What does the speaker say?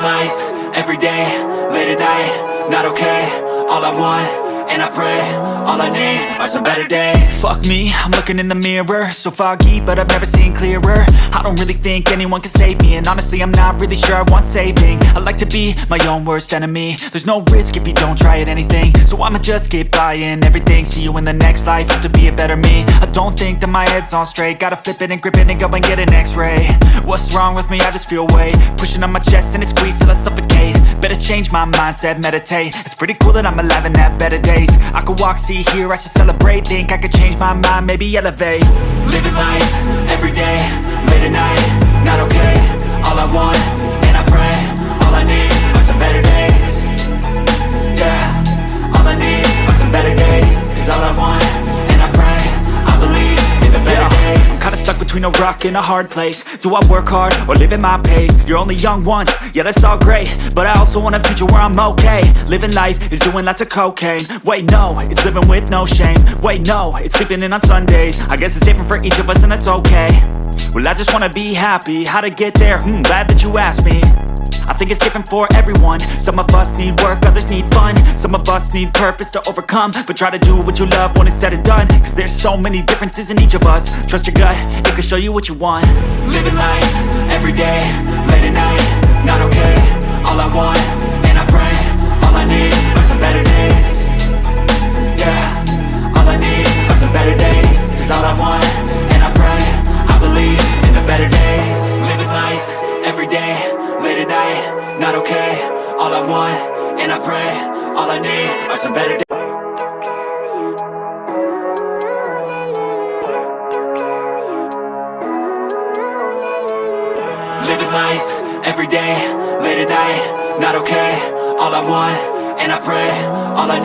life, everyday, late at night, not okay. All I want, and I pray, all I need are some better days. Fuck me, I'm looking in the mirror, so foggy, but I've never seen clearer. I don't really think anyone can save me, and honestly I'm not really sure I want saving. I like to be my own worst enemy. There's no risk if you don't try at anything, so I'ma just keep buying everything. See you in the next life, have to be a better me. I don't think that my head's on straight, gotta flip it and grip it and go and get an x-ray. What's wrong with me? I just feel weight pushing on my chest and it squeezes till I suffocate. Better change my mindset, meditate. It's pretty cool that I'm alive and have better days. I could walk, see, hear, I should celebrate. Think I could change my mind, maybe elevate. Living life, everyday, late at night, not okay. All I want, and I pray, all I need are some better days. Yeah, all I need are some better days. Cause all I want, and I pray, I believe in the better days. I'm kinda stuck between a rock and a hard place. Do I work hard or live at my pace? You're only young once, yeah that's all great, but I also want a future where I'm okay. Living life is doing lots of cocaine. Wait no, it's living with no shame. Wait no, it's sleeping in on Sundays. I guess it's different for each of us and that's okay. Well I just wanna be happy, how to get there? Glad that you asked me. I think it's different for everyone. Some of us need work, others need fun. Some of us need purpose to overcome. But try to do what you love when it's said and done. Cause there's so many differences in each of us. Trust your gut, it can show you what you want. Living life, everyday, late at night, not okay. All I want, and I pray, all I need are some better days. Yeah, all I need are some better days. Cause all I want, and I pray, I believe in the better days. Living life, everyday, late at night, not okay. All I want, and I pray, all I need are some better days. Living life, everyday, late at night, not okay. All I want, and I pray, all I need.